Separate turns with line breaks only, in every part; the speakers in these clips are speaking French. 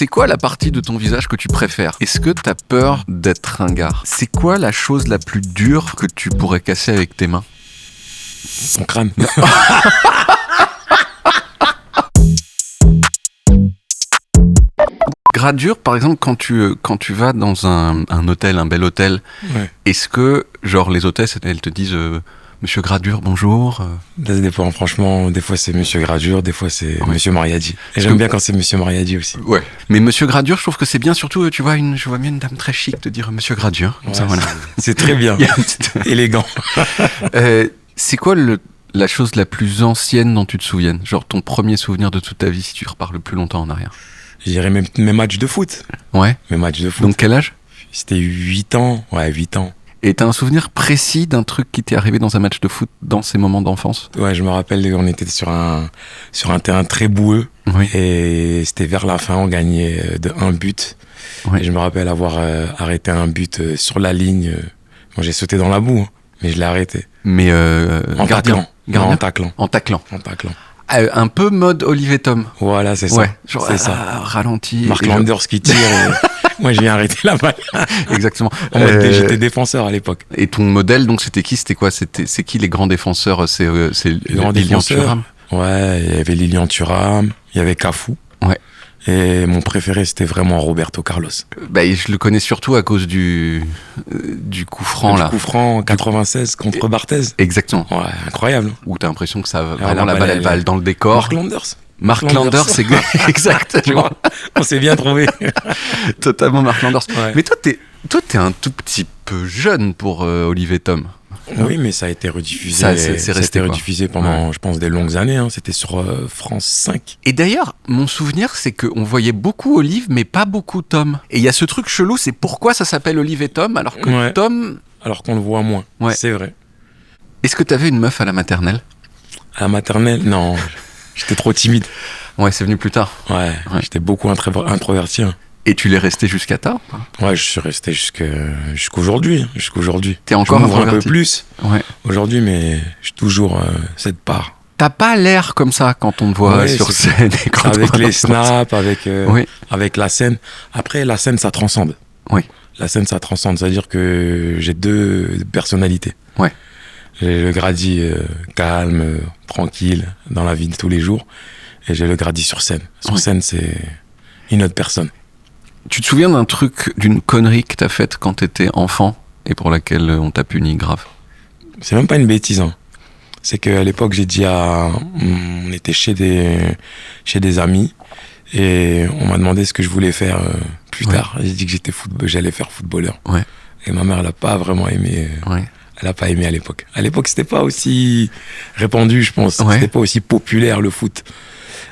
C'est quoi la partie de ton visage que tu préfères? Est-ce que t'as peur d'être ringard? C'est quoi la chose la plus dure que tu pourrais casser avec tes mains?
Mon crâne.
Gradure, par exemple, quand tu vas dans un hôtel, un bel hôtel,
Ouais.
est-ce que, genre, les hôtesses, elles te disent Monsieur Gradure, bonjour
Ça dépend, franchement, des fois c'est Monsieur Gradure, des fois c'est
Ouais.
Monsieur Mariadi. Et j'aime bien quand c'est Monsieur Mariadi aussi.
Ouais. Mais Monsieur Gradure, je trouve que c'est bien, surtout, tu vois, je vois bien une dame très chic te dire Monsieur Gradure. Comme
Ouais,
ça, voilà.
c'est très bien.
Il y a une petite-
Élégant.
C'est quoi la chose la plus ancienne dont tu te souviennes? Genre ton premier souvenir de toute ta vie, si tu repars le plus longtemps en arrière.
Je dirais mes matchs de foot.
Ouais.
Mes matchs de foot.
Donc quel âge?
C'était 8 ans. Ouais, 8 ans.
Et t'as un souvenir précis d'un truc qui t'est arrivé dans un match de foot dans ces moments d'enfance?
Ouais, je me rappelle, on était sur un terrain très boueux.
Oui.
Et c'était vers la fin, on gagnait de 1 but.
Ouais.
Et je me rappelle avoir arrêté un but sur la ligne. Moi, j'ai sauté dans la boue, hein, mais je l'ai arrêté.
Mais
En
gardien.
taclant. Non,
Gardien.
en taclant.
En taclant.
En taclant.
Un peu mode Olivier Tom.
Voilà, c'est ça.
Ouais. Genre
C'est ça.
ralenti.
Mark
et
Landers qui tire. Et moi, j'ai arrêté la balle.
Exactement.
J'étais défenseur à l'époque.
Et ton modèle, donc c'était qui? C'était quoi? C'est qui les grands défenseurs? C'est
grands
Lilian
défenseurs.
Thuram.
Ouais, il y avait Lilian Thuram, il y avait Cafu.
Ouais.
Et mon préféré, c'était vraiment Roberto Carlos.
Bah, je le connais surtout à cause du coup franc, là.
Du coup franc en 96 contre Barthez.
Exactement.
Ouais, incroyable.
Où t'as l'impression que ça va,
Ah,
vraiment la balle, elle va dans le décor.
Mark Landers.
Mark Landers, c'est exactement.
On s'est bien trouvé.
Totalement Mark Landers.
Ouais.
Mais toi, t'es un tout petit peu jeune pour Olivier Tom.
Oui, mais ça a été rediffusé.
Ça, c'est
Ça a
resté,
été
quoi.
rediffusé pendant, je pense, des longues années. Hein. C'était sur France 5.
Et d'ailleurs, mon souvenir, c'est qu'on voyait beaucoup Olive, mais pas beaucoup Tom. Et il y a ce truc chelou, c'est pourquoi ça s'appelle Olive et Tom, alors que
Ouais.
Tom...
Alors qu'on le voit moins.
Ouais.
C'est vrai.
Est-ce que t'avais une meuf à la maternelle?
À la maternelle, non. J'étais trop timide.
Ouais, c'est venu plus tard.
Ouais. J'étais beaucoup introverti. Hein.
Et tu l'es resté jusqu'à tard?
Ouais, je suis resté jusqu'aujourd'hui. Jusqu'aujourd'hui.
T'es encore
je m'ouvre un peu
introverti?
plus
Ouais.
aujourd'hui, mais j'ai toujours cette part.
T'as pas l'air comme ça quand on te voit
Ouais,
sur
c'est-
scène. Et quand
Avec
on
les
entend ça.
snaps,
Oui.
avec la scène. Après, la scène, ça transcende.
Oui.
La scène, ça transcende. C'est-à-dire que j'ai deux personnalités.
Ouais.
J'ai le Grady calme, tranquille, dans la vie de tous les jours. Et j'ai le Grady sur scène. Sur
Oui.
scène, c'est une autre personne.
Tu te souviens d'un truc, d'une connerie que t'as faite quand t'étais enfant et pour laquelle on t'a puni grave?
C'est même pas une bêtise. Hein. C'est qu'à l'époque, j'ai dit on était chez des amis et on m'a demandé ce que je voulais faire plus
Ouais.
tard. J'ai dit que j'allais faire footballeur.
Ouais.
Et ma mère, elle a pas vraiment aimé.
Ouais.
Elle a pas aimé à l'époque. À l'époque, c'était pas aussi répandu, je pense.
Ouais.
C'était pas aussi populaire, le foot.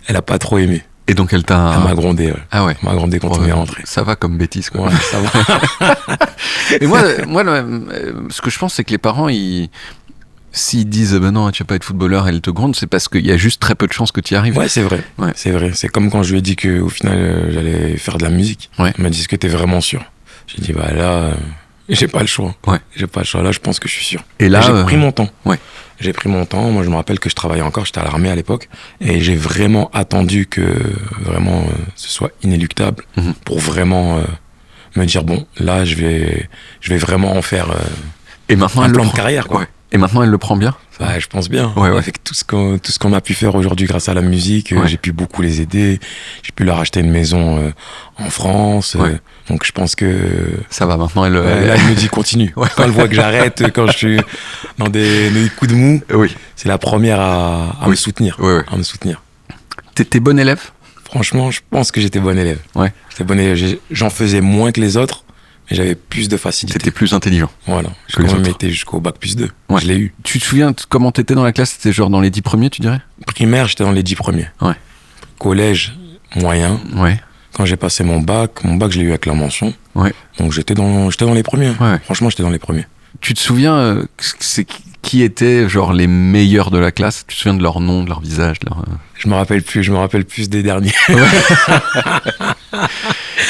Elle a pas trop aimé.
Et donc elle t'a...
Elle m'a grondé. Ouais.
Ah ouais.
Elle m'a grondé quand on est rentré.
Ça va comme bêtise, quoi.
Ouais, ça va.
Et moi, ce que je pense, c'est que les parents, s'ils disent ben non, tu vas pas être footballeur, elle te gronde, c'est parce qu'il y a juste très peu de chances que tu y arrives.
Ouais, c'est vrai.
Ouais.
C'est vrai. C'est comme quand je lui ai dit qu'au final, j'allais faire de la musique.
Ouais.
Elle m'a dit, est-ce que t'es vraiment sûr? J'ai dit, bah là, j'ai pas le choix.
Ouais.
J'ai pas le choix. Là, je pense que je suis sûr.
Et là,
j'ai pris mon temps.
ouais.
J'ai pris mon temps. Moi, je me rappelle que je travaillais encore. J'étais à l'armée à l'époque. Et j'ai vraiment attendu que vraiment ce soit inéluctable
Mhm.
pour vraiment me dire, bon, là, je vais vraiment en faire
Et maintenant,
un
elle
plan
le
de
prend.
carrière, quoi.
Ouais. Et maintenant, elle le prend bien.
Bah, je pense bien.
Ouais, ouais.
Avec tout ce qu'on a pu faire aujourd'hui grâce à la musique,
Ouais.
j'ai pu beaucoup les aider. J'ai pu leur acheter une maison en France.
Ouais.
Donc je pense que
Ça va, maintenant, elle...
là, elle me dit continue.
Ouais.
Quand elle voit que j'arrête, quand je suis dans des coups de mou,
Oui.
c'est la première à
Oui.
me soutenir.
Ouais, ouais.
À me soutenir.
T'es bon élève?
Franchement, je pense que j'étais bon élève.
Ouais.
J'étais bon élève. J'en faisais moins que les autres, mais j'avais plus de facilité.
T'étais plus intelligent.
Voilà. J'ai
que les
quand même
autres.
été jusqu'au bac plus 2.
Ouais.
Je l'ai eu.
Tu te souviens comment t'étais dans la classe? C'était genre dans les 10 premiers, tu dirais?
Primaire, j'étais dans les 10 premiers.
Ouais.
Collège, moyen.
Ouais.
Quand j'ai passé mon bac, je l'ai eu avec la mention.
Ouais.
Donc j'étais dans les premiers.
Ouais.
Franchement, j'étais dans les premiers.
Tu te souviens qui étaient genre les meilleurs de la classe? Tu te souviens de leur nom, de leur visage, de leur...
Je me rappelle plus des derniers.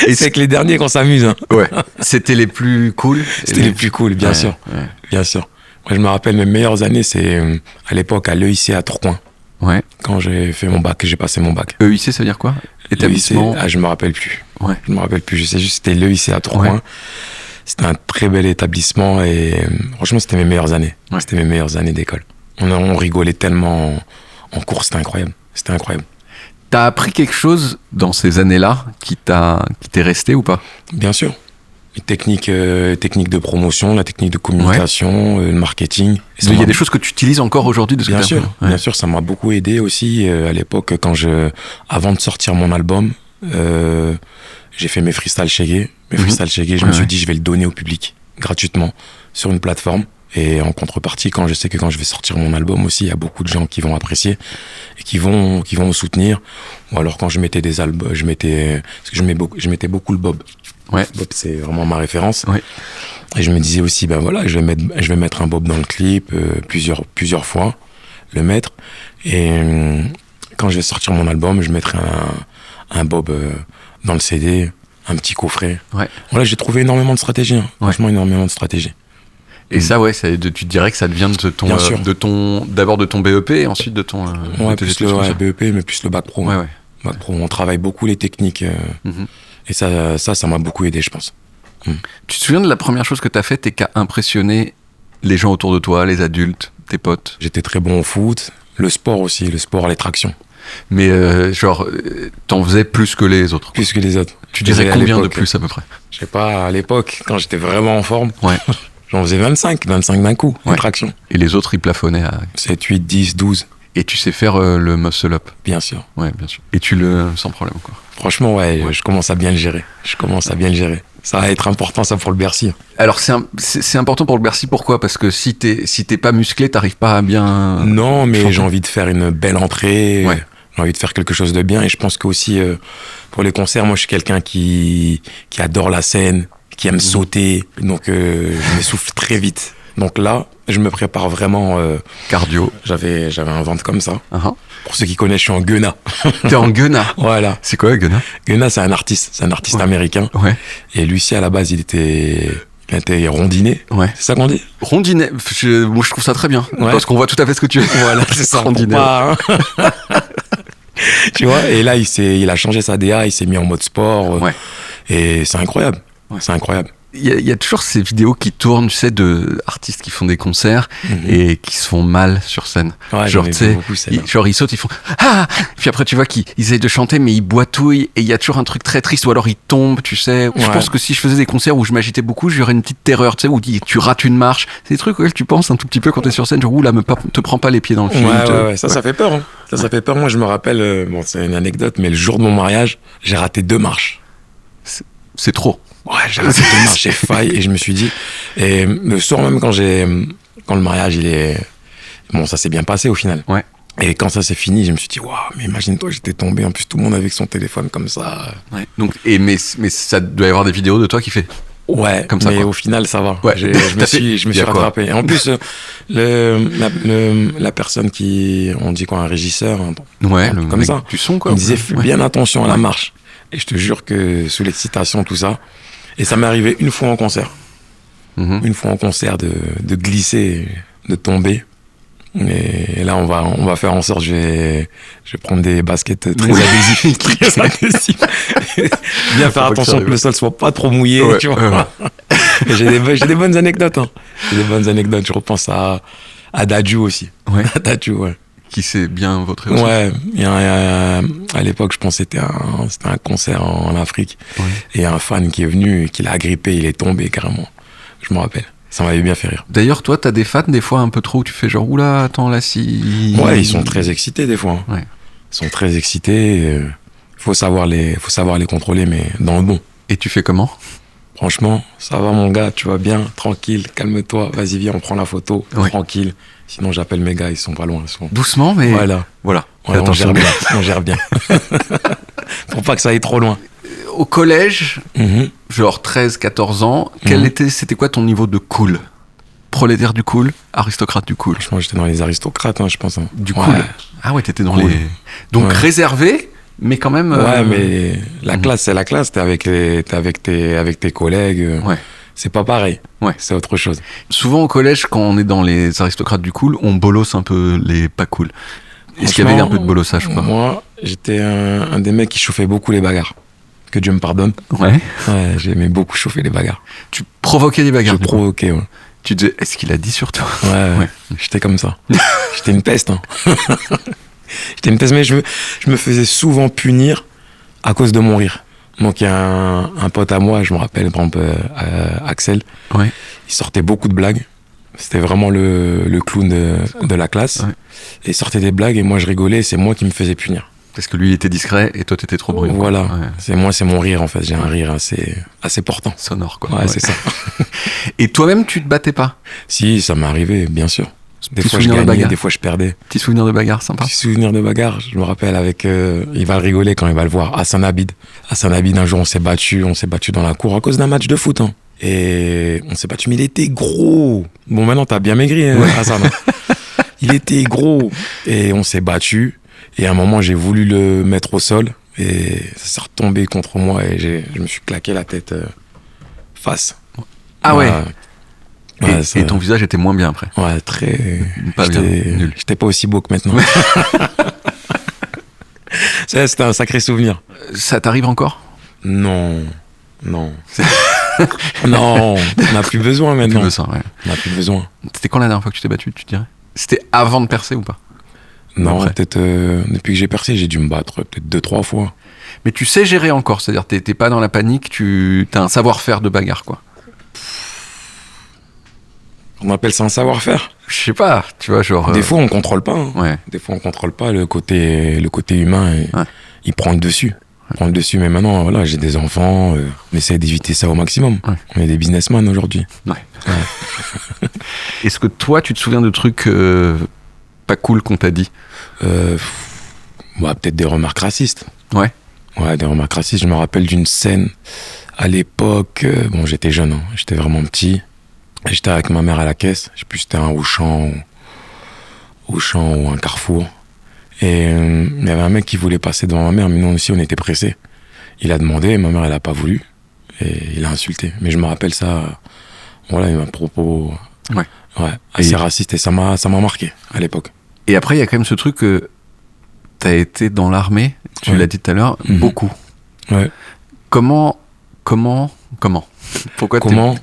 Et
c'est que les derniers qu'on s'amuse. Hein.
Ouais. C'était les plus cool.
C'était les plus cool, bien
Ouais,
sûr.
Ouais.
Bien sûr. Moi, je me rappelle mes meilleures années, c'est à l'époque à l'EIC à Tourcoing.
Ouais.
Quand j'ai fait mon bac, j'ai passé mon bac.
EIC, ça veut dire quoi? établissement.
Je me rappelle plus.
Ouais.
Je me rappelle plus. Je sais juste que c'était l'EIC à Tourcoing.
Ouais.
C'était un très bel établissement et franchement, c'était mes meilleures années.
Ouais.
C'était mes meilleures années d'école. On rigolait tellement en cours, c'était incroyable. C'était incroyable.
T'as appris quelque chose dans ces années-là qui t'est resté ou pas?
Bien sûr. Les techniques de promotion, la technique de communication, le marketing.
Il y a des choses que tu utilises encore aujourd'hui de ce que
Bien
t'as
sûr,
appris. Ouais.
bien sûr, ça m'a beaucoup aidé aussi à l'époque avant de sortir mon album, j'ai fait mes freestyle shaggy. Je me suis dit je vais le donner au public gratuitement sur une plateforme. Et en contrepartie, quand je sais que quand je vais sortir mon album aussi, il y a beaucoup de gens qui vont apprécier et qui vont me soutenir. Ou alors quand je mettais des albums, parce que je mettais beaucoup le bob.
Ouais.
Bob, c'est vraiment ma référence.
Ouais.
Et je me disais aussi, ben voilà, je vais mettre un bob dans le clip plusieurs fois, le mettre. Et quand je vais sortir mon album, je mettrai un bob dans le CD, un petit coffret.
Ouais.
Voilà, j'ai trouvé énormément de stratégies. Hein.
Ouais.
Franchement, énormément de stratégies.
Et ça, ouais, tu dirais que ça devient d'abord de ton BEP et ensuite de ton.
Ouais,
de tes
plus
études,
le
ça.
BEP, mais plus le bac pro.
Ouais, ouais.
Bac pro, on travaille beaucoup les techniques.
Mhm.
Et ça m'a beaucoup aidé, je pense.
Tu te souviens de la première chose que t'as faite et qui a impressionné les gens autour de toi, les adultes, tes potes?
J'étais très bon au foot. Le sport aussi, les tractions.
Mais t'en faisais plus que les autres.
Plus que les autres.
Tu dirais
À
combien de
l'époque,
plus à peu près?
Je sais pas, à l'époque, quand j'étais vraiment en forme,
Ouais.
j'en faisais 25 d'un coup,
Ouais.
en traction.
Et les autres, ils plafonnaient à...
7, 8, 10, 12,
Et tu sais faire le muscle up.
bien sûr.
Ouais, bien sûr. Et tu le... sans problème, quoi.
Franchement, ouais, je commence à bien le gérer. Ça va être important, ça, pour le Bercy.
Alors, c'est important pour le Bercy, pourquoi? Parce que si t'es pas musclé, t'arrives pas à bien...
Non, mais
chanter.
j'ai envie de faire une belle entrée.
Ouais.
J'ai envie de faire quelque chose de bien. Et je pense qu'aussi, pour les concerts, moi, je suis quelqu'un qui adore la scène, qui aime sauter. Donc, je m'essouffle très vite. Donc là, je me prépare vraiment.
Cardio.
J'avais un ventre comme ça.
Uh-huh.
Pour ceux qui connaissent, je suis en Gunna.
T'es en Gunna.
Voilà.
C'est quoi, Gunna?
Gunna, c'est un artiste. C'est un artiste
Ouais.
américain.
Ouais.
Et Lucie, à la base, il était rondiné.
Ouais.
C'est ça qu'on dit?
Rondinet. Moi, je trouve ça très bien.
Ouais.
Parce qu'on voit tout à fait ce que tu es.
Voilà, c'est ça.
Rondinet.
Pas, hein. Tu vois, et là, il a changé sa DA, il s'est mis en mode sport.
Ouais.
Et c'est incroyable.
Ouais.
C'est incroyable.
Il y a toujours ces vidéos qui tournent, tu sais, de artistes qui font des concerts et qui se font mal sur scène.
Ouais,
Genre,
j'en ai
tu sais,
vu beaucoup, celle-là.
ils sautent, ils font ah. Puis après, tu vois qu'ils essayent de chanter, mais ils boitouillent et il y a toujours un truc très triste ou alors ils tombent, tu sais. Je
Ouais.
pense que si je faisais des concerts où je m'agitais beaucoup, j'aurais une petite terreur, tu sais, où tu rates une marche. C'est des trucs auxquels tu penses un tout petit peu quand t'es sur scène, genre, ouh là, te prends pas les pieds dans le film.
Ouais. Ça fait peur. Hein. Ça fait peur. Moi, je me rappelle, bon, c'est une anecdote, mais le jour de mon mariage, j'ai raté 2 marches.
C'est trop.
Ouais, j'ai raté 2 marches, j'ai failli, et je me suis dit, et le soir même quand le mariage, bon, ça s'est bien passé au final.
Ouais.
Et quand ça s'est fini, je me suis dit, waouh, mais imagine-toi, j'étais tombé, en plus tout le monde avec son téléphone comme ça.
Ouais. Donc, mais ça doit y avoir des vidéos de toi qui fait.
Ouais,
Comme ça,
mais
quoi.
au final, ça va.
Ouais.
Je me
T'as fait-
suis
y a quoi
rattrapé. Et en plus, la personne on dit quoi, un régisseur,
Ouais, le
comme
mec
ça.
du son, quoi.
Il me disait, fais
Ouais.
bien attention à la
Ouais.
marche. Et je te jure que sous l'excitation, tout ça. Et ça m'est arrivé une fois en concert.
Mhm.
Une fois en concert de glisser, de tomber. Et là, on va faire en sorte, je vais prendre des baskets très
Ouais.
adhésifs. Très adhésifs. Bien faire
Faut pas que ça
attention que
arrive.
le sol soit pas trop mouillé.
Ouais,
tu vois.
ouais.
Et j'ai des bonnes anecdotes. Hein. J'ai des bonnes anecdotes. Je repense à Dadju aussi.
Ouais.
À Dadju, ouais.
Qui s'est bien vautré aussi.
Ouais, à l'époque, je pense que c'était un concert en Afrique.
Ouais.
Et il y a un fan qui est venu, qui l'a agrippé, il est tombé carrément. Je me rappelle. Ça m'avait bien fait rire.
D'ailleurs, toi, t'as des fans des fois un peu trop où tu fais genre oula, attends là si.
Ouais, ils sont très excités des fois. Hein.
Ouais.
Ils sont très excités. Faut savoir les contrôler, mais dans le bon.
Et tu fais comment?
Franchement, ça va mon gars, tu vas bien, tranquille, calme-toi, vas-y viens, on prend la photo,
Ouais.
tranquille. Sinon j'appelle mes gars, ils sont pas loin.
Doucement, mais.
Voilà,
Voilà. Fais
on
attention.
gère bien, on gère bien. Pour pas que ça aille trop loin.
Au collège,
Mhm.
genre 13, 14 ans,
Mhm.
c'était quoi ton niveau de cool? Prolétaire du cool, aristocrate du cool.
Franchement, j'étais dans les aristocrates, hein, je pense. Hein.
Du
Ouais.
cool. Ah ouais, t'étais dans
Cool.
les. Donc
Ouais.
réservé, mais quand même.
Ouais, mais la
Mhm.
classe, c'est la classe. T'es avec tes collègues.
Ouais.
C'est pas pareil.
Ouais.
C'est autre chose.
Souvent au collège, quand on est dans les aristocrates du cool, on bolosse un peu les pas cool. Est-ce qu'il y avait un peu de bolossage ou pas?
Moi, j'étais un des mecs qui chauffait beaucoup les bagarres. Que Dieu me pardonne.
Ouais.
Ouais, j'aimais beaucoup chauffer les bagarres.
Tu provoquais des bagarres?
Je provoquais, ouais.
Tu disais, est-ce qu'il a dit sur toi?
Ouais. J'étais comme ça. J'étais une peste, hein. J'étais une peste, mais je me faisais souvent punir à cause de mon rire. Donc il y a un pote à moi, je me rappelle, par exemple, Axel.
Ouais.
Il sortait beaucoup de blagues. C'était vraiment le clown de la classe. Ouais. Et il sortait des blagues et moi je rigolais et c'est moi qui me faisais punir.
Parce que lui il était discret et toi t'étais trop bruyant.
Voilà, ouais. C'est mon rire en fait. J'ai un rire assez portant.
Sonore quoi.
Ouais, c'est ça.
Et toi-même tu te battais pas?
Si, ça m'est arrivé, bien sûr. Des fois je
gagnais,
gagnais, des fois je perdais.
Petit souvenir de bagarre, sympa.
Petit souvenir de bagarre, je me rappelle avec, il va rigoler quand il va le voir, Hassan Abid. Hassan Abid, un jour on s'est battu dans la cour à cause d'un match de foot. Hein. Et on s'est battu, mais il était gros. Bon, maintenant t'as bien maigri, hein, Hassan. Il était gros. Et on s'est battu. Et à un moment, j'ai voulu le mettre au sol. Et ça s'est retombé contre moi. Et je me suis claqué la tête face.
Ah ouais. Et ton visage était moins bien après?
Ouais, très...
Pas bien, nul.
J'étais pas aussi beau que maintenant. C'était un sacré souvenir.
Ça t'arrive encore?
Non. Non, on n'a plus besoin maintenant.
Plus besoin, ouais.
On n'a plus besoin.
C'était quand la dernière fois que tu t'es battu, tu dirais? C'était avant de percer ou pas?
Non, peut-être depuis que j'ai percé, j'ai dû me battre peut-être 2-3 fois.
Mais tu sais gérer encore, c'est-à-dire t'es pas dans la panique, t'as un savoir-faire de bagarre, quoi.
On appelle ça un savoir-faire?
Je sais pas, tu vois, genre...
Des fois, on contrôle pas. Hein.
Ouais.
Des fois, on contrôle pas le côté humain. Il prend le dessus. Mais maintenant, voilà, j'ai des enfants. On essaie d'éviter ça au maximum. Ouais. On est des businessmen aujourd'hui.
Ouais. Est-ce que toi, tu te souviens de trucs pas cool qu'on t'a dit?
Peut-être des remarques racistes.
Ouais.
Ouais, des remarques racistes. Je me rappelle d'une scène à l'époque. J'étais jeune. Hein. J'étais vraiment petit. J'étais avec ma mère à la caisse, je sais plus si c'était un Auchan ou un Carrefour. Et il y avait un mec qui voulait passer devant ma mère, mais nous aussi on était pressés. Il a demandé, et ma mère elle a pas voulu, et il a insulté. Mais je me rappelle ça, voilà, il y a un propos assez raciste, et ça m'a marqué à l'époque.
Et après il y a quand même ce truc que t'as été dans l'armée, tu l'as dit tout à l'heure, beaucoup.
Ouais.
Comment Pourquoi
Comment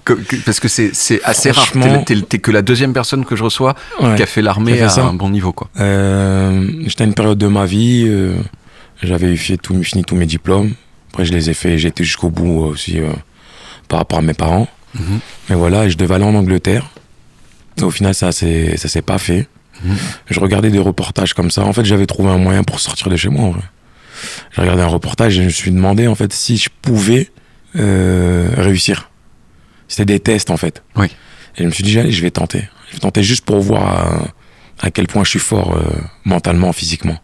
Parce que c'est assez rare. T'es que la deuxième personne que je reçois qui a fait l'armée à un bon niveau, quoi.
J'étais à une période de ma vie, j'avais fini tous mes diplômes. Après, je les ai fait, j'ai été jusqu'au bout aussi par rapport à mes parents. Mais voilà, je devais aller en Angleterre. Et au final, ça s'est pas fait. Je regardais des reportages comme ça. En fait, j'avais trouvé un moyen pour sortir de chez moi, en vrai. J'ai regardé un reportage et je me suis demandé, en fait, si je pouvais réussir. C'était des tests en fait.
Oui.
Et je me suis dit, allez, je vais tenter. Je vais tenter juste pour voir à quel point je suis fort mentalement, physiquement.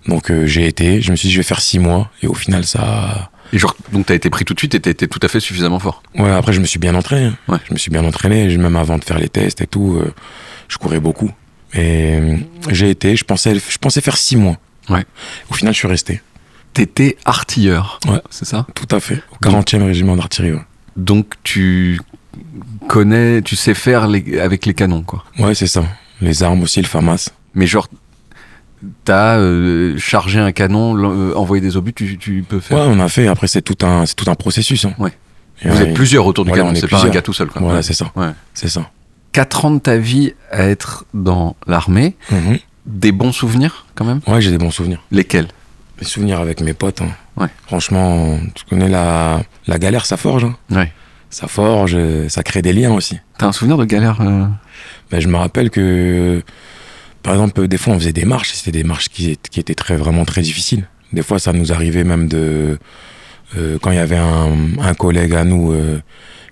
Donc je me suis dit, je vais faire 6 mois. Et au final, ça...
Et genre, donc t'as été pris tout de suite et t'étais tout à fait suffisamment fort? Ouais,
après je me suis bien entraîné. Hein. Ouais. Je me suis bien entraîné, même avant de faire les tests et tout, je courais beaucoup. Et je pensais faire 6 mois.
Ouais.
Au final, je suis resté.
T'étais artilleur, c'est ça?
Tout à fait, au 40e régiment d'artillerie. Ouais.
Donc tu sais faire avec les canons, quoi.
Ouais, c'est ça. Les armes aussi, le FAMAS.
Mais genre, t'as chargé un canon, envoyé des obus, tu peux faire?
Ouais, on a fait. Après, c'est tout un processus. Hein.
Ouais. Vous êtes plusieurs autour du canon, c'est pas un gars tout seul, quoi.
Voilà, c'est ça. Ouais. C'est ça.
4 ans de ta vie à être dans l'armée, des bons souvenirs, quand même?
Ouais, j'ai des bons souvenirs.
Lesquels?
Les souvenirs avec mes potes. Hein.
Ouais.
Franchement, tu connais la galère, ça forge. Hein.
Ouais.
Ça forge, ça crée des liens aussi.
T'as un souvenir de galère
Je me rappelle que, par exemple, des fois on faisait des marches, et c'était des marches qui étaient vraiment très difficiles. Des fois, ça nous arrivait même quand il y avait un collègue à nous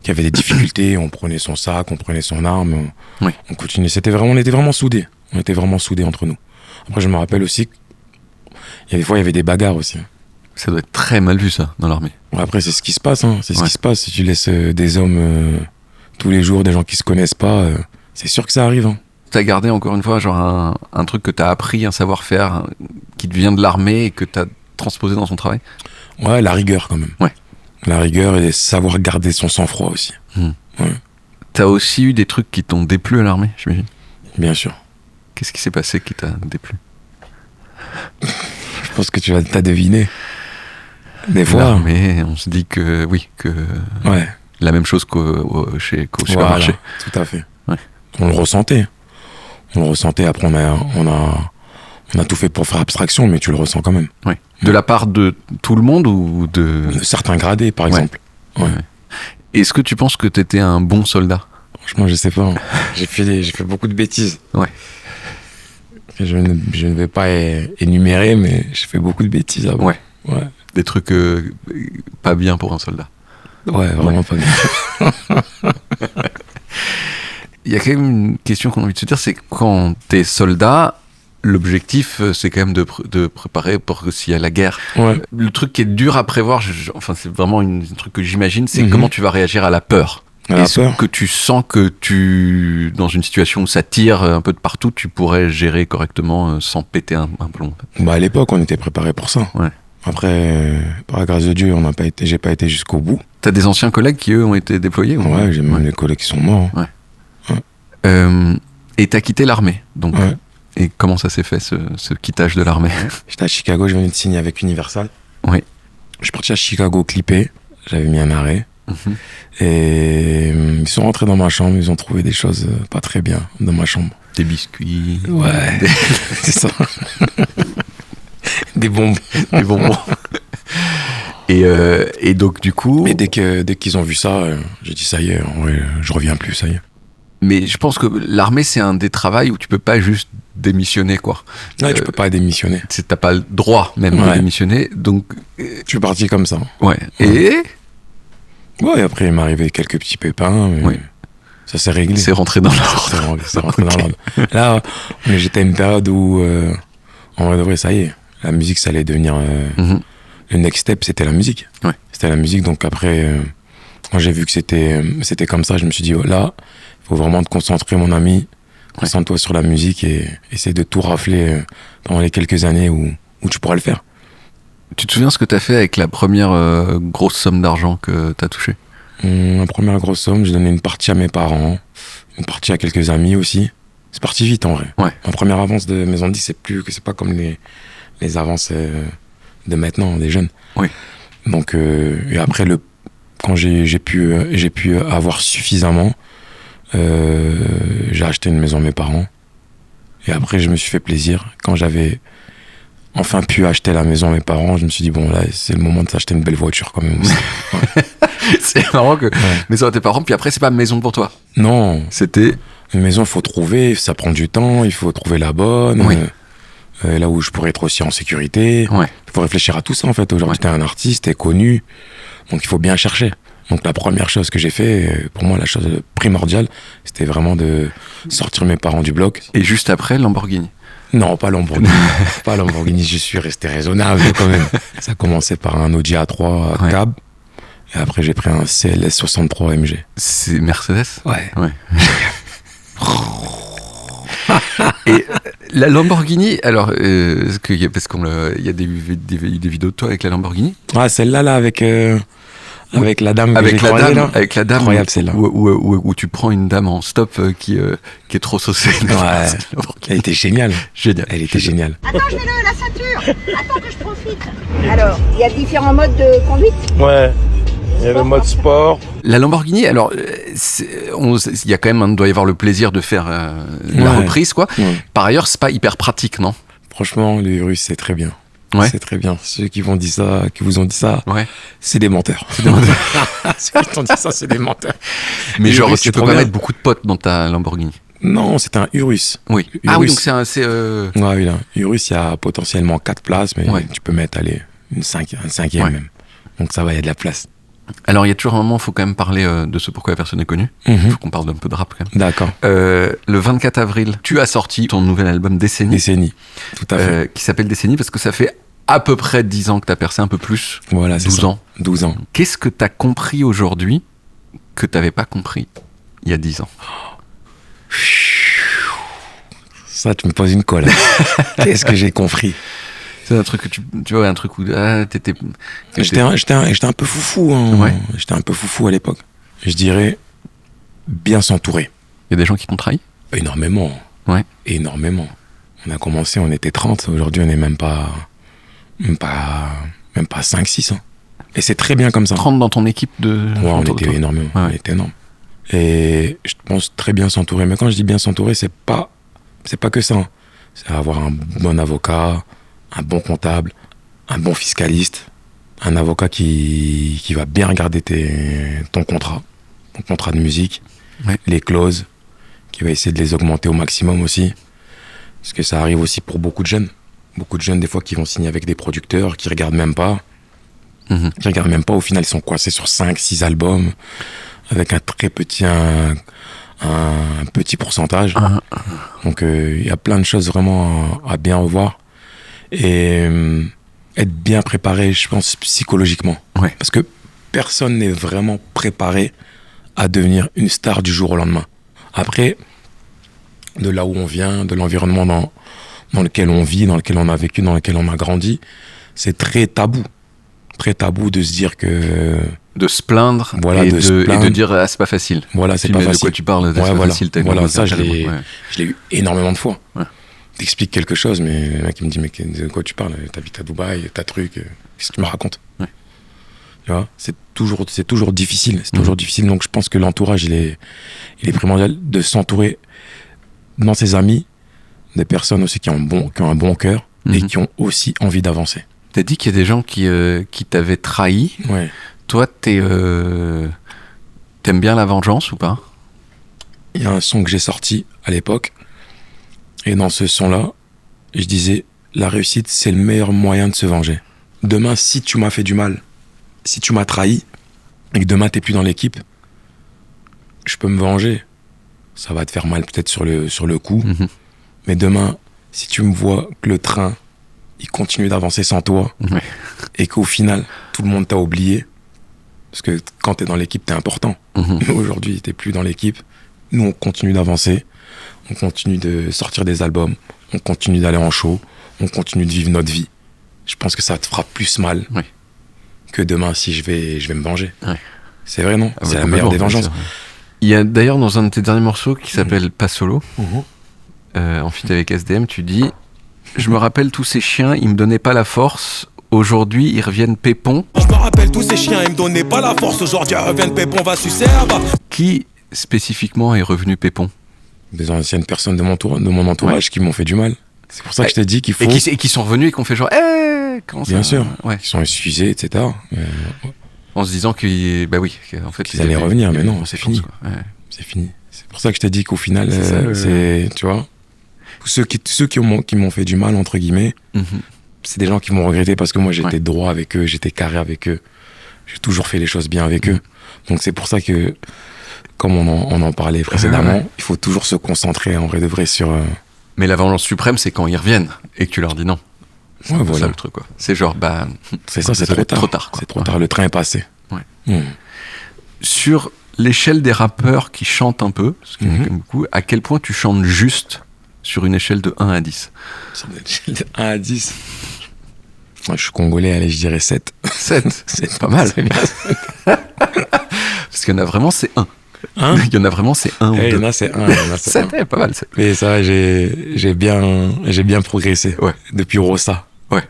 qui avait des difficultés, on prenait son sac, on prenait son arme, on continuait. On était vraiment soudés. On était vraiment soudés entre nous. Après, je me rappelle aussi des fois, il y avait des bagarres aussi.
Ça doit être très mal vu, ça, dans l'armée.
Après, c'est ce qui se passe. Hein. C'est ce qui se passe. Si tu laisses des hommes tous les jours, des gens qui se connaissent pas, c'est sûr que ça arrive. Hein.
T'as gardé, encore une fois, genre un truc que t'as appris, un savoir-faire qui te vient de l'armée et que t'as transposé dans son travail?
Ouais, la rigueur, quand même.
Ouais.
La rigueur et savoir garder son sang-froid aussi. Ouais.
T'as aussi eu des trucs qui t'ont déplu à l'armée, j'imagine?
Bien sûr.
Qu'est-ce qui s'est passé qui t'a déplu?
Je pense que t'as deviné. Des fois.
L'armée, on se dit que
Ouais.
la même chose qu'au supermarché.
Voilà, tout à fait.
Ouais.
On le ressentait. Après, on a tout fait pour faire abstraction, mais tu le ressens quand même.
Ouais. De la part de tout le monde ou de
Certains gradés, par exemple. Ouais.
Est-ce que tu penses que tu étais un bon soldat?
Franchement, je sais pas. J'ai fait beaucoup de bêtises.
Ouais.
Je ne vais pas énumérer, mais j'ai fait beaucoup de bêtises avant.
Ouais.
Ouais.
Des trucs pas bien pour un soldat.
Ouais, vraiment pas bien.
Il y a quand même une question qu'on a envie de se dire, c'est quand t'es soldat, l'objectif, c'est quand même de préparer pour que s'il y a la guerre.
Ouais.
Le truc qui est dur à prévoir, enfin c'est vraiment un truc que j'imagine, c'est comment tu vas réagir à la peur. Est-ce que tu sens que dans une situation où ça tire un peu de partout, tu pourrais gérer correctement sans péter un plomb?
Bah à l'époque, on était préparé pour ça.
Ouais.
Après, par la grâce de Dieu, j'ai pas été jusqu'au bout.
T'as des anciens collègues qui eux ont été déployés?
Ouais, j'ai même des collègues qui sont morts.
Ouais. Et t'as quitté l'armée, donc.
Ouais.
Et comment ça s'est fait, ce quittage de l'armée?
J'étais à Chicago, je venais de signer avec Universal.
Oui.
Je suis parti à Chicago clipper, j'avais mis un arrêt. Et ils sont rentrés dans ma chambre, ils ont trouvé des choses pas très bien dans ma chambre.
Des biscuits.
Ouais, c'est ça. Des bonbons.
Des bonbons. Et donc du coup...
Et dès qu'ils ont vu ça, j'ai dit ça y est, en vrai, je reviens plus, ça y est.
Mais je pense que l'armée, c'est un des travails où tu peux pas juste démissionner, quoi.
Ouais, tu peux pas démissionner.
T'as pas le droit même de démissionner, donc...
Je suis parti comme ça.
Ouais. Et...
Ouais, après, il m'est arrivé quelques petits pépins, mais ça s'est réglé.
C'est rentré dans l'ordre.
C'est rentré dans l'ordre. Là, j'étais à une période où, en vrai de vrai, ça y est, la musique, ça allait devenir... Le next step, c'était la musique.
Ouais.
C'était la musique, donc après, quand j'ai vu que c'était comme ça, je me suis dit, là, il faut vraiment te concentrer, mon ami. Concentre-toi sur la musique et essaie de tout rafler pendant les quelques années où tu pourras le faire.
Tu te souviens ce que t'as fait avec la première grosse somme d'argent que t'as touchée?
La première grosse somme, j'ai donné une partie à mes parents, une partie à quelques amis aussi. C'est parti vite en vrai.
Ouais.
Ma première avance de maison de 10, c'est pas comme les avances de maintenant, des jeunes.
Oui.
Donc, et après, quand j'ai pu avoir suffisamment, j'ai acheté une maison à mes parents. Et après, je me suis fait plaisir. Quand j'avais enfin pu acheter la maison à mes parents, je me suis dit, bon, là, c'est le moment de s'acheter une belle voiture quand même aussi. Ouais.
C'est marrant que maison à tes parents, puis après, c'est pas maison pour toi.
Non.
C'était...
Une maison, il faut trouver, ça prend du temps, il faut trouver la bonne.
Oui.
Là où je pourrais être aussi en sécurité.
Ouais.
Il faut réfléchir à tout ça, en fait. Aujourd'hui, t'es un artiste, t'es connu, donc il faut bien chercher. Donc la première chose que j'ai fait, pour moi, la chose primordiale, c'était vraiment de sortir mes parents du bloc.
Et juste après, Lamborghini.
Non, pas Lamborghini. Pas Lamborghini, je suis resté raisonnable quand même. Ça a commencé par un Audi A3 cab. Et après, j'ai pris un CLS 63 MG.
C'est Mercedes?
Ouais.
Et la Lamborghini, alors, parce qu'il y a des vidéos de toi avec la Lamborghini?
Ah, celle-là, là, avec la dame que j'ai croisée, là.
Avec la dame.
Incroyable, celle-là.
Où tu prends une dame en stop qui est trop saucée.
Ouais. Elle était géniale. Elle était géniale.
Attends, je mets la ceinture. Attends que je profite. Alors, il y a différents modes de conduite?
Ouais. Il y a le mode sport.
La Lamborghini, alors, il y a quand même, doit y avoir le plaisir de faire la reprise, quoi. Ouais. Par ailleurs, c'est pas hyper pratique, non?
Franchement, les Russes, c'est très bien.
Ouais.
C'est très bien. Ceux qui vous ont dit ça,
ouais.
C'est des menteurs. Ceux qui t'ont dit ça, c'est des menteurs.
Mais genre, tu peux pas mettre beaucoup de potes dans ta Lamborghini.
Non, c'est un Urus.
Oui.
Urus.
Ah oui, donc c'est
Ouais, oui, là. Urus, il y a potentiellement 4 places, mais tu peux mettre, un cinquième même. Donc ça va, il y a de la place.
Alors, il y a toujours un moment, il faut quand même parler de ce pourquoi la personne est connue. Il faut qu'on parle d'un peu de rap, quand même.
D'accord.
Le 24 avril, tu as sorti ton nouvel album Décennie.
Décennie, tout à fait.
Qui s'appelle Décennie parce que ça fait à peu près 10 ans que tu as percé, un peu plus.
Voilà,
12 ans.
12 ans.
Qu'est-ce que tu as compris aujourd'hui que tu n'avais pas compris il y a 10 ans?
Ça, tu me poses une colle. Qu'est-ce que j'ai compris?
C'est un truc que tu vois, un truc où t'étais...
J'étais un peu foufou. Hein.
Ouais.
J'étais un peu foufou à l'époque. Je dirais bien s'entourer.
Il y a des gens qui t'ont trahi?
Énormément.
Ouais.
Énormément. On a commencé, on était 30. Aujourd'hui, on n'est même pas 5, 6. Hein. Et c'est très bien comme ça.
30 dans ton équipe de...
Ouais, on était énormément. Ouais. On était énorme. Et je pense très bien s'entourer. Mais quand je dis bien s'entourer, c'est pas que ça. Hein. C'est avoir un bon avocat, un bon comptable, un bon fiscaliste, un avocat qui va bien regarder ton contrat de musique, les clauses, qui va essayer de les augmenter au maximum aussi. Parce que ça arrive aussi pour beaucoup de jeunes. Beaucoup de jeunes, des fois, qui vont signer avec des producteurs, qui regardent même pas. Qui regardent même pas. Au final, ils sont coincés sur 5, 6 albums, avec un très petit, un petit pourcentage. Donc, il y a plein de choses vraiment à bien revoir. Et être bien préparé, je pense, psychologiquement.
Ouais.
Parce que personne n'est vraiment préparé à devenir une star du jour au lendemain. Après, de là où on vient, de l'environnement dans lequel on vit, dans lequel on a vécu, dans lequel on a grandi, c'est très tabou. Très tabou de se dire que...
De se plaindre,
voilà,
et de dire c'est pas facile.
Voilà, c'est pas facile.
De quoi tu parles, c'est pas facile.
Voilà, ça, je l'ai eu énormément de fois. Ouais. T'expliques quelque chose, mais le mec il me dit, mais de quoi tu parles? T'habites à Dubaï, t'as truc, qu'est-ce que tu me racontes? Ouais. Tu vois, c'est toujours difficile. C'est toujours difficile. Donc je pense que l'entourage, il est primordial de s'entourer dans ses amis, des personnes aussi qui ont un bon cœur et qui ont aussi envie d'avancer.
T'as dit qu'il y a des gens qui t'avaient trahi.
Ouais.
Toi, t'aimes bien la vengeance ou pas?
Il y a un son que j'ai sorti à l'époque, et dans ce son-là, je disais, la réussite, c'est le meilleur moyen de se venger. Demain, si tu m'as fait du mal, si tu m'as trahi, et que demain, t'es plus dans l'équipe, je peux me venger. Ça va te faire mal peut-être sur le coup, mais demain, si tu me vois que le train, il continue d'avancer sans toi, et qu'au final, tout le monde t'a oublié, parce que quand t'es dans l'équipe, t'es important. Mais aujourd'hui, t'es plus dans l'équipe. Nous, on continue d'avancer, on continue de sortir des albums, on continue d'aller en show, on continue de vivre notre vie. Je pense que ça te fera plus mal que demain si je vais me venger. C'est vrai, non? C'est la meilleure des vengeances.
Il y a d'ailleurs dans un de tes derniers morceaux qui s'appelle Pas Solo, en feat avec SDM, tu dis « Je me rappelle tous ces chiens, ils me donnaient pas la force. Aujourd'hui, ils reviennent pépon. »
Je me rappelle tous ces chiens, ils me donnaient pas la force. Aujourd'hui, ils reviennent pépon, va sucer.
Qui spécifiquement est revenu pépon?
Des anciennes personnes de mon entourage qui m'ont fait du mal. C'est pour ça que je te dis qu'il faut...
Et qui sont revenus et qui ont fait genre comment ça...
Bien sûr, qui sont excusés, etc.
En se disant qu'ils en fait,
ils allaient revenir, mais non, c'est fini. C'est fini. C'est pour ça que je te dis qu'au final, tu vois, ceux qui m'ont fait du mal, entre guillemets, c'est des gens qui m'ont regretté parce que moi, j'étais droit avec eux, j'étais carré avec eux. J'ai toujours fait les choses bien avec eux. Donc c'est pour ça que, comme on en parlait précédemment, il faut toujours se concentrer en vrai de vrai sur...
Mais la vengeance suprême, c'est quand ils reviennent et que tu leur dis non. C'est ça le truc, quoi. C'est genre,
c'est ça, c'est trop tard. C'est trop tard, le train est passé.
Sur l'échelle des rappeurs qui chantent un peu, parce qu'il y en a quand même beaucoup, à quel point tu chantes juste sur une échelle de 1 à 10?
Sur une échelle de 1 à 10 Moi, je suis congolais, allez, je dirais 7.
7 C'est pas mal. C'est bien. Parce qu'il y en a vraiment, c'est 1. Il y en a vraiment, c'est 1 ou 2.
Il y en a, c'est 1.
7, pas mal. 7.
Mais ça, j'ai bien progressé. Depuis Rosa.
Ouais.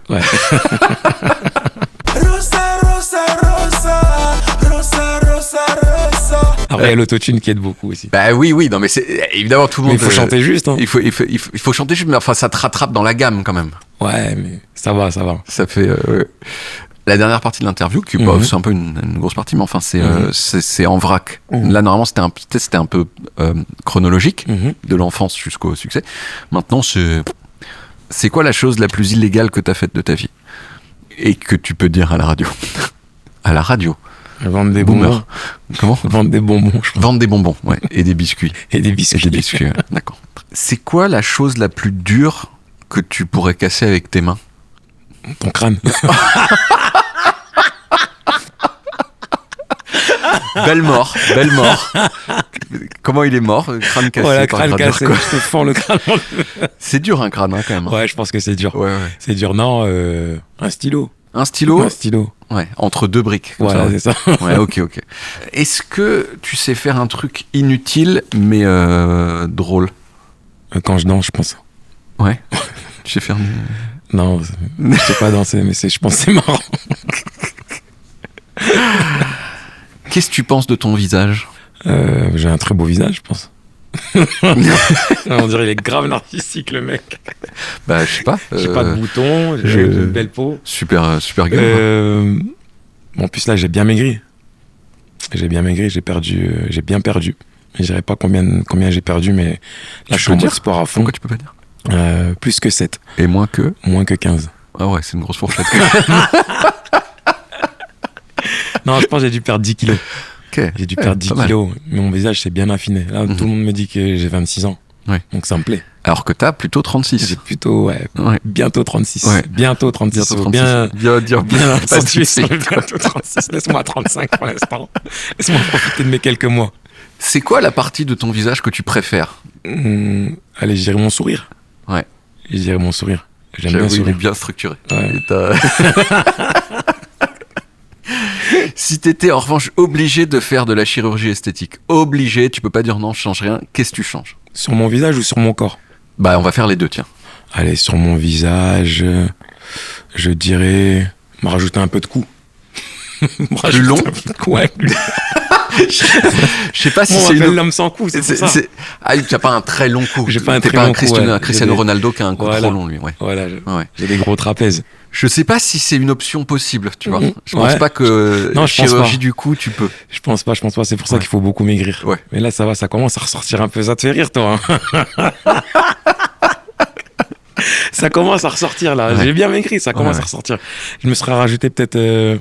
Après, il y a l'autotune qui aide beaucoup aussi.
Bah oui, non, mais c'est évidemment tout le monde.
Mais il faut chanter juste. Hein.
Il faut chanter juste, mais enfin, ça te rattrape dans la gamme quand même.
Ouais, mais ça va.
Ça fait. La dernière partie de l'interview, c'est un peu une grosse partie, mais enfin, c'est en vrac. Là, normalement, c'était un peu chronologique, de l'enfance jusqu'au succès. Maintenant, c'est quoi la chose la plus illégale que t'as faite de ta vie? Et que tu peux dire à la radio? À la radio.
Vendre des bonbons.
Comment?
Vendre des bonbons, je crois.
Vendre des bonbons, ouais. Et des biscuits.
Et des biscuits,
ouais. D'accord. C'est quoi la chose la plus dure que tu pourrais casser avec tes mains?
Ton crâne.
Belle mort. Comment il est mort? Crâne cassé.
Voilà, crâne cassé. Je te fends le crâne.
C'est dur un crâne, quand même.
Ouais, je pense que c'est dur.
Ouais.
C'est dur. Non, un stylo.
Un stylo?
Un stylo.
Ouais, entre deux briques.
Voilà, c'est ça.
Ouais, ok. Est-ce que tu sais faire un truc inutile, mais drôle?
Quand je danse, je pense.
Ouais. Tu sais faire...
Non, je sais pas danser, mais je pense que c'est marrant.
Qu'est-ce que tu penses de ton visage?
J'ai un très beau visage, je pense. On dirait qu'il est grave narcissique, le mec.
Bah, je sais pas.
J'ai pas de boutons, j'ai une belle peau.
Super gueule.
En plus, là, j'ai bien maigri. J'ai bien perdu. Je dirais pas combien j'ai perdu, mais là, je suis en mode sport à fond.
Pourquoi tu peux pas dire?
Plus que 7.
Et moins que?
Moins que 15.
Ah ouais, c'est une grosse fourchette.
Non, je pense que j'ai dû perdre 10 kilos.
Okay.
J'ai dû perdre 10 kilos, mais mon visage s'est bien affiné. Là, tout le monde me dit que j'ai 26 ans.
Ouais.
Donc ça me plaît.
Alors que t'as plutôt 36.
J'ai plutôt, bientôt 36.
Ouais.
Bientôt 36. Bien accentué sur le bientôt 36. Laisse-moi 35 pour l'instant. Laisse-moi profiter de mes quelques mois.
C'est quoi la partie de ton visage que tu préfères?
Allez, je dirais mon sourire.
Ouais.
Je dirais mon sourire. J'aime bien sourire.
Il est bien structuré.
Ouais.
Si t'étais en revanche obligé de faire de la chirurgie esthétique, obligé, tu peux pas dire non, je change rien, qu'est-ce que tu changes?
Sur mon visage ou sur mon corps?
Bah, on va faire les deux, tiens.
Allez, sur mon visage, je dirais me rajouter un peu de cou.
Plus long?
Ouais, plus long.
Je sais pas si
c'est l'homme sans cou, c'est ça.
Ah, tu n'as pas un très long cou.
J'ai pas un très long cou.
Un Cristiano Ronaldo qui a un cou trop long, lui. Ouais.
Voilà, j'ai des gros trapèzes.
Je sais pas si c'est une option possible, tu vois. Je pense pas que chirurgie du cou, tu peux.
Je pense pas. C'est pour ça qu'il faut beaucoup maigrir.
Ouais.
Mais là, ça va, ça commence à ressortir un peu. Ça te fait rire, toi. Ça commence à ressortir, là. Ouais. J'ai bien maigri, ça commence à ressortir. Je me serais rajouté peut-être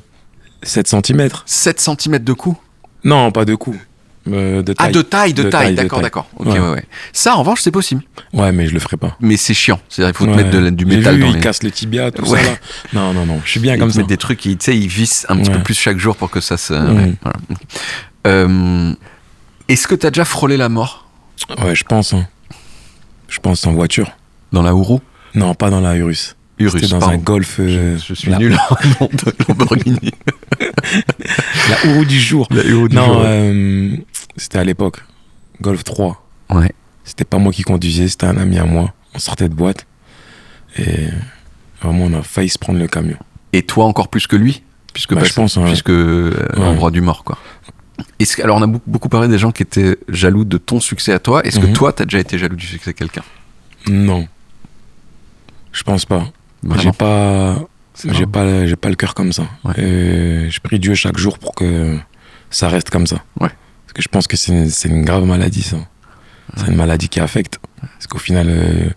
7 cm.
7 cm de cou?
Non, pas de cou. De taille.
Ah, de taille, d'accord. Ok, ouais. Ça, en revanche, c'est possible.
Ouais, mais je le ferai pas.
Mais c'est chiant. C'est-à-dire, il faut te mettre du métal dans les...
il casse le tibia, tout ça, là. Non. Je suis bien comme ça.
Mettre des trucs, tu sais, ils vissent un petit peu plus chaque jour pour que ça se... Voilà. Est-ce que t'as déjà frôlé la mort?
Ouais, je pense. Je pense en voiture.
Dans la Ourou?
Non, pas dans la Urus. C'était dans un Golf.
Je suis nul en nom de Lamborghini.
La Ourou du jour.
Non,
c'était à l'époque. Golf 3.
Ouais.
C'était pas moi qui conduisais, c'était un ami à moi. On sortait de boîte. Et vraiment, on a failli se prendre le camion.
Et toi encore plus que lui? Puisque
je pense.
Puisque l'endroit du mort, quoi. Alors, on a beaucoup parlé des gens qui étaient jaloux de ton succès à toi. Est-ce que toi, t'as déjà été jaloux du succès de quelqu'un?
Non. Je pense pas.
Vraiment?
J'ai pas le cœur comme ça. Ouais. Je prie Dieu chaque jour pour que ça reste comme ça.
Ouais.
Parce que je pense que c'est une grave maladie, ça. C'est une maladie qui affecte. Parce qu'au final,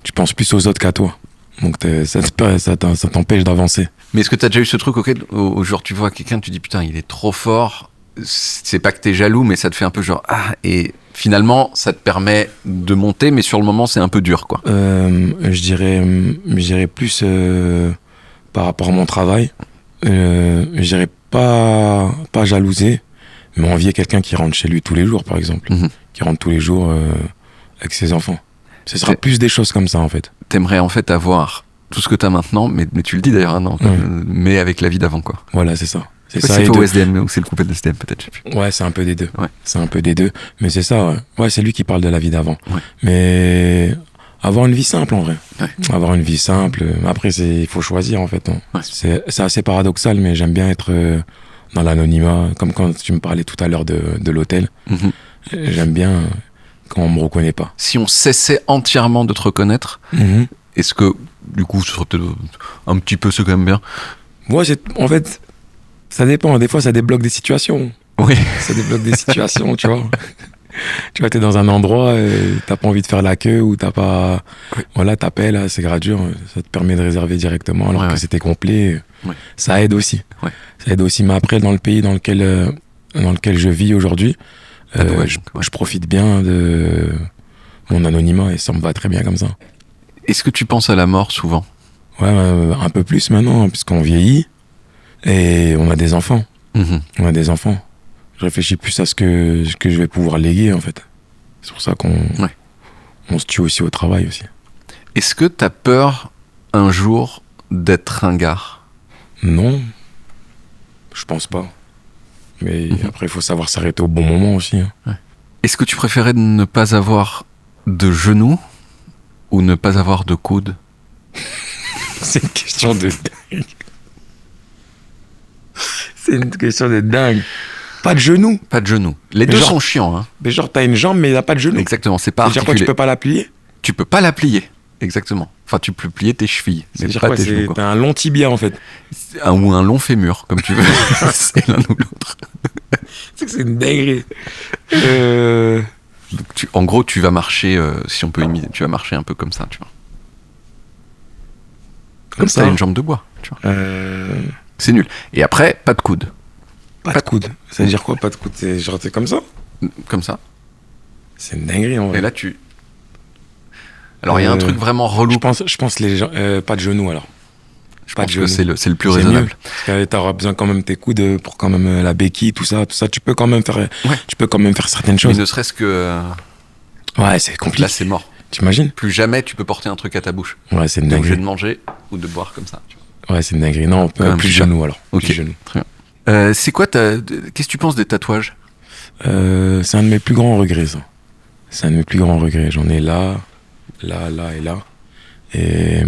tu penses plus aux autres qu'à toi. Donc ça t'empêche d'avancer.
Mais est-ce que t'as déjà eu ce truc au genre tu vois quelqu'un, tu dis putain il est trop fort, c'est pas que t'es jaloux mais ça te fait un peu genre et finalement ça te permet de monter mais sur le moment c'est un peu dur quoi.
Je dirais plus par rapport à mon travail, je dirais pas jalouser, mais envier quelqu'un qui rentre chez lui tous les jours par exemple, qui rentre tous les jours avec ses enfants. Ce sera plus des choses comme ça en fait.
T'aimerais en fait avoir tout ce que t'as maintenant, mais tu le dis d'ailleurs, non, mais avec la vie d'avant quoi.
Voilà, c'est ça.
C'est toi au SDM ou c'est le coupé de SDM peut-être, je sais plus.
Ouais, c'est un peu des deux.
Ouais.
C'est un peu des deux, mais c'est ça. Ouais, c'est lui qui parle de la vie d'avant.
Ouais.
Mais avoir une vie simple en vrai.
Ouais.
Avoir une vie simple. Après, il faut choisir en fait.
Ouais.
C'est assez paradoxal, mais j'aime bien être dans l'anonymat, comme quand tu me parlais tout à l'heure de l'hôtel. J'aime bien quand on me reconnaît pas.
Si on cessait entièrement de te reconnaître, est-ce que du coup ce serait peut-être un petit peu ce quand même bien?
Moi, en fait, ça dépend. Des fois, ça débloque des situations.
Oui.
Ça débloque des situations, tu vois. Tu vois, t'es dans un endroit, t'as pas envie de faire la queue ou t'as pas... Oui. Voilà, t'appelles, c'est gratuit, ça te permet de réserver directement alors que c'était complet.
Ouais.
Ça aide aussi.
Ouais.
Ça aide aussi. Mais après, dans le pays dans lequel je vis aujourd'hui, je profite bien de mon anonymat et ça me va très bien comme ça.
Est-ce que tu penses à la mort souvent?
Ouais, un peu plus maintenant, puisqu'on vieillit et on a des enfants. On a des enfants. Je réfléchis plus à ce que je vais pouvoir léguer, en fait. C'est pour ça on se tue aussi au travail aussi.
Est-ce que t'as peur un jour d'être ringard?
Non, je pense pas. Mais après, il faut savoir s'arrêter au bon moment aussi. Hein.
Ouais. Est-ce que tu préférais ne pas avoir de genoux ou ne pas avoir de coude?
C'est une question de dingue. C'est une question de dingue. Pas de genoux.
Pas de genoux. Les deux sont chiants. Hein.
Mais genre, t'as une jambe, mais t'as pas de genoux.
Exactement, c'est pas
articulé. C'est-à-dire quoi, tu peux pas la plier?
Tu peux pas la plier. Exactement. Enfin, tu peux plier tes chevilles, mais pas tes genoux.
T'as un long tibia, en fait.
Ou un long fémur, comme tu veux. C'est l'un ou l'autre.
C'est que c'est une dinguerie.
Donc en gros, tu vas marcher, si on peut imiter, tu vas marcher un peu comme ça, tu vois. Comme ça, t'as une jambe de bois, tu vois. C'est nul. Et après, pas de coude.
Pas de coude. Ça veut dire quoi, pas de coude? C'est genre, t'es comme ça?
Comme ça.
C'est une dinguerie, en vrai.
Et là, tu... Alors, il y a un truc vraiment relou.
Je pense les gens... pas de genoux, alors.
Je pense que c'est le plus raisonnable.
Parce que t'auras besoin quand même tes coudes pour quand même la béquille, tout ça. Tu peux quand même faire...
Ouais.
Tu peux quand même faire certaines choses.
Mais ne serait-ce que...
Ouais, c'est compliqué.
Là, c'est mort.
T'imagines?
Plus jamais tu peux porter un truc à ta bouche.
Ouais, c'est une
dinguerie.
T'es obligé
de manger ou de boire comme ça. Tu vois.
Ouais, c'est une dinguerie. Non, plus de genoux, alors.
Ok,
plus genoux.
Très bien. C'est quoi qu'est-ce que tu penses des tatouages?
C'est un de mes plus grands regrets, ça. C'est un de mes plus grands regrets. J'en ai là et là. Et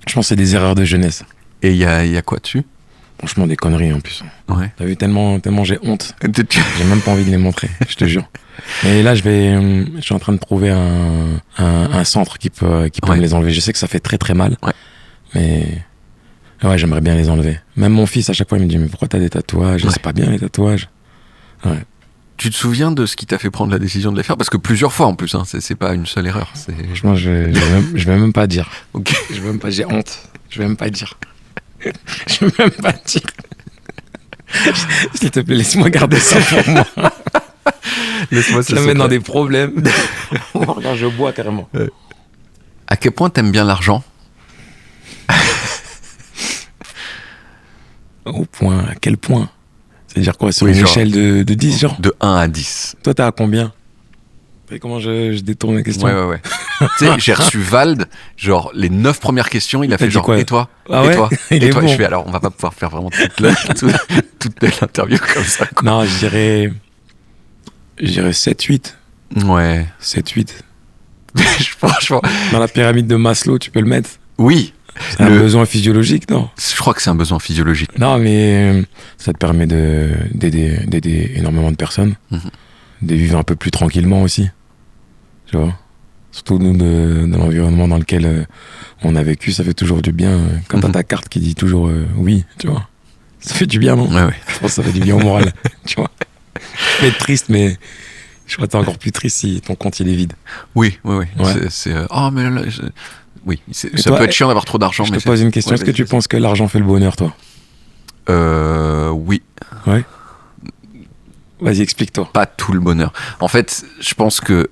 je pense que c'est des erreurs de jeunesse.
Et il y a quoi dessus?
Franchement, des conneries en plus.
Ouais.
T'as vu, tellement j'ai honte. J'ai même pas envie de les montrer, je te jure. Et là, je suis en train de trouver un centre qui peut me les enlever. Je sais que ça fait très très mal.
Ouais.
Mais ouais, j'aimerais bien les enlever. Même mon fils, à chaque fois, il me dit, mais pourquoi t'as des tatouages?
Ouais.
C'est pas bien les tatouages. Ouais.
Tu te souviens de ce qui t'a fait prendre la décision de les faire? Parce que plusieurs fois en plus, hein, c'est pas une seule erreur.
Franchement, je vais même pas dire.
Ok.
Je vais même pas, j'ai honte. Je vais même pas dire. Je vais même pas dire. S'il te plaît, laisse-moi garder ça pour moi.
Laisse-moi
ça me met dans des problèmes. Regarde, je bois carrément.
À quel point t'aimes bien l'argent?
Au point, à quel point? C'est-à-dire quoi? Sur une échelle de 10, genre?
De 1 à 10.
Toi, t'as à combien? Vous voyez comment je détourne la question?
Ouais. Tu sais, j'ai reçu Vald, genre, les 9 premières questions, il a fait genre,
quoi?
Et toi?
Ah
et
ouais?
toi?
Il
et
est
toi?
bon.
Je fais, alors, on va pas pouvoir faire vraiment toute l'interview comme ça, quoi.
Non, je dirais 7-8.
Ouais.
7-8.
Franchement.
Dans la pyramide de Maslow, tu peux le mettre?
Oui.
C'est un besoin physiologique, non?
Je crois que c'est un besoin physiologique.
Non, mais ça te permet d'aider énormément de personnes, de vivre un peu plus tranquillement aussi, tu vois. Surtout nous, dans l'environnement dans lequel on a vécu, ça fait toujours du bien. Quand t'as ta carte qui dit toujours oui, tu vois. Ça fait du bien, non?
Ouais.
Je pense que ça fait du bien au moral, tu vois. Tu peux être triste, mais je crois que t'es encore plus triste si ton compte il est vide.
Oui.
Ouais.
Oh, mais là... Oui, ça peut être chiant d'avoir trop d'argent.
Je te pose une question. Est-ce que tu penses que l'argent fait le bonheur, toi?
Oui.
Ouais. Vas-y, explique-toi.
Pas tout le bonheur. En fait, je pense que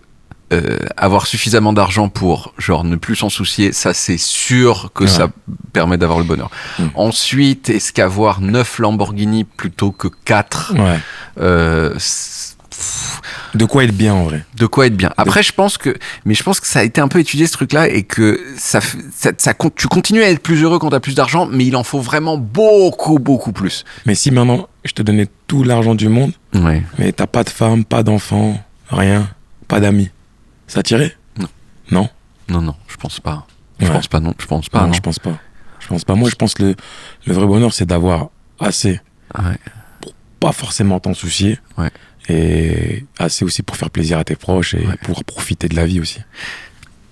avoir suffisamment d'argent pour genre ne plus s'en soucier, ça c'est sûr que ça permet d'avoir le bonheur. Ensuite, est-ce qu'avoir 9 Lamborghini plutôt que 4
de quoi être bien en vrai.
De quoi être bien. Après, je pense que ça a été un peu étudié ce truc-là et que tu continues à être plus heureux quand t'as plus d'argent, mais il en faut vraiment beaucoup, beaucoup plus.
Mais si maintenant je te donnais tout l'argent du monde, mais t'as pas de femme, pas d'enfant, rien, pas d'amis, ça t'irait? Non.
Non, je pense pas. Je pense pas.
Je pense pas. Moi, je pense que le vrai bonheur, c'est d'avoir assez pour pas forcément t'en soucier.
Ouais.
Et assez aussi pour faire plaisir à tes proches et pour profiter de la vie aussi.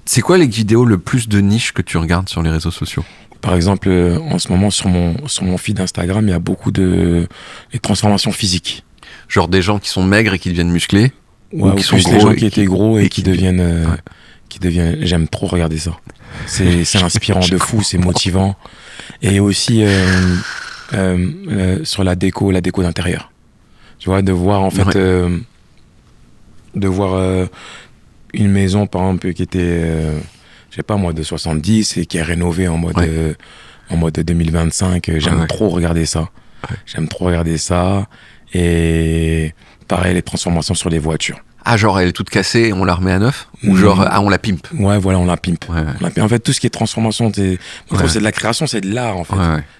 C'est quoi les vidéos le plus de niche que tu regardes sur les réseaux sociaux?
Par exemple, en ce moment, sur mon feed Instagram, il y a beaucoup de transformations physiques.
Genre des gens qui sont maigres et qui deviennent musclés?
Ou qui sont gros, des gens qui étaient gros et qui deviennent... J'aime trop regarder ça. C'est inspirant de fou, c'est motivant. Et aussi sur la déco d'intérieur. Tu vois, de voir en fait, une maison par exemple qui était, je sais pas moi, de 70 et qui est rénovée en mode 2025. J'aime trop regarder ça. J'aime trop regarder ça. Et pareil, les transformations sur les voitures.
Ah, genre elle est toute cassée et on la remet à neuf? Ou genre, on la pimpe?
Ouais, voilà, on la pimpe. En fait, tout ce qui est transformation, c'est de la création, c'est de l'art, en fait.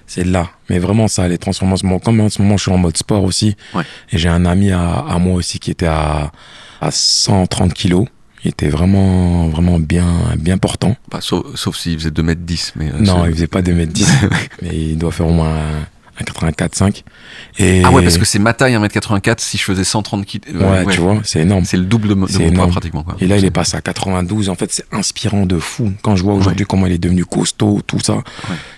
C'est de l'art. Mais vraiment, ça, les transformations. Comme en ce moment, je suis en mode sport aussi. Et j'ai un ami à moi aussi qui était à 130 kilos. Il était vraiment, vraiment bien portant.
Bah, sauf s'il faisait 2m10. Mais,
non, il faisait pas 2m10. Mais il doit faire au moins 1,84-5.
Ah ouais, parce que c'est ma taille, 1m84, si je faisais 130 kg.
Ouais, tu vois, c'est énorme.
C'est le double de mon poids, pratiquement. Quoi.
Et là, il est passé à 92. En fait, c'est inspirant de fou. Quand je vois aujourd'hui comment il est devenu costaud, tout ça,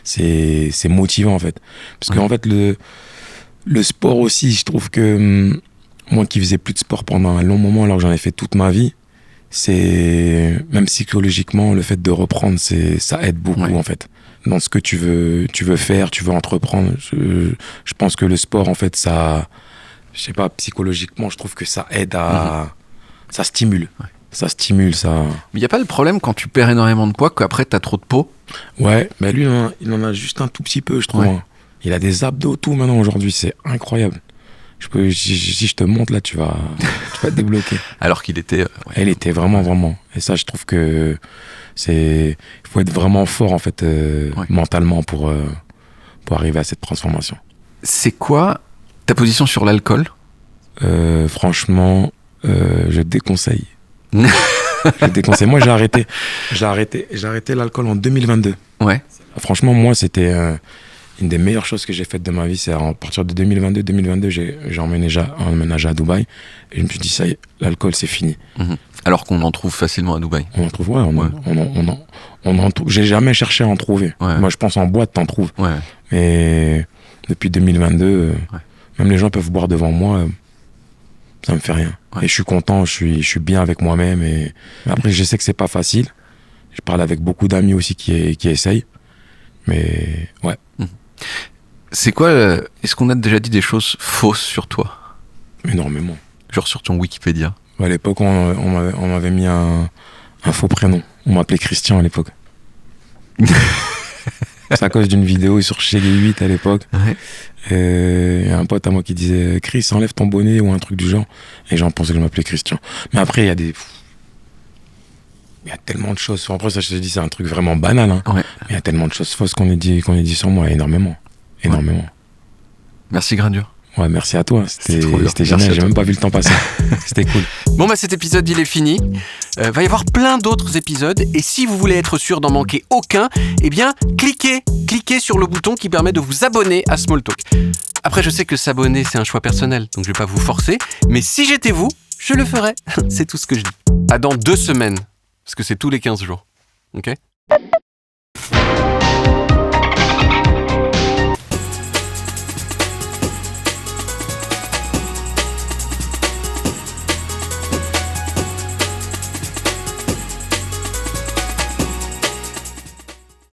c'est motivant, en fait. Parce qu'en fait, le sport aussi, je trouve que moi qui faisais plus de sport pendant un long moment, alors que j'en ai fait toute ma vie, c'est, même psychologiquement, le fait de reprendre, ça aide beaucoup, en fait. Dans ce que tu veux faire, tu veux entreprendre. Je pense que le sport, en fait, ça, je sais pas, psychologiquement, je trouve que ça aide à, ça stimule. Ouais. Ça stimule, ça.
Mais il n'y a pas le problème quand tu perds énormément de poids qu'après tu as trop de peau?
Ouais, mais lui, il en a juste un tout petit peu, je trouve. Ouais. Il a des abdos, tout maintenant aujourd'hui, c'est incroyable. Si je te montre là, tu vas te débloquer.
Alors qu'il était.
Il était vraiment. Et ça, je trouve que il faut être vraiment fort en fait mentalement pour arriver à cette transformation. C'est
quoi ta position sur l'alcool?
Franchement, je déconseille. Je déconseille. Moi, j'ai arrêté l'alcool en 2022. Ouais. Franchement, moi, c'était une des meilleures choses que j'ai faites de ma vie. C'est à partir de 2022, j'ai emménagé à Dubaï et je me suis dit ça y est, l'alcool c'est fini.
Alors qu'on en trouve facilement à Dubaï.
On en trouve, on en trouve. J'ai jamais cherché à en trouver. Ouais. Moi, je pense en boîte, t'en trouves. Ouais. Mais depuis 2022, même les gens peuvent boire devant moi, ça me fait rien. Ouais. Et je suis content, je suis bien avec moi-même. Et après, je sais que c'est pas facile. Je parle avec beaucoup d'amis aussi qui essayent. Mais ouais.
C'est quoi est-ce qu'on a déjà dit des choses fausses sur toi?
Énormément.
Genre sur ton Wikipédia?
À l'époque, on m'avait mis un faux prénom. On m'appelait Christian à l'époque. C'est à cause d'une vidéo sur Shaggy 8 à l'époque. Ouais. Et un pote à moi qui disait Chris, enlève ton bonnet ou un truc du genre. Et j'en pensais que je m'appelais Christian. Mais après, il y a tellement de choses. Après, ça, je te dis, c'est un truc vraiment banal. Hein. Ouais. Il y a tellement de choses fausses qu'on ait dit sur moi, énormément. Énormément. Ouais.
Merci Grandure.
Ouais, merci à toi. C'était génial. J'ai même pas vu le temps passer. C'était cool.
Bon, cet épisode, il est fini. Va y avoir plein d'autres épisodes. Et si vous voulez être sûr d'en manquer aucun, eh bien, cliquez sur le bouton qui permet de vous abonner à Smalltalk. Après, je sais que s'abonner, c'est un choix personnel. Donc, je vais pas vous forcer. Mais si j'étais vous, je le ferais. C'est tout ce que je dis. À dans 2 semaines. Parce que c'est tous les 15 jours. Ok ?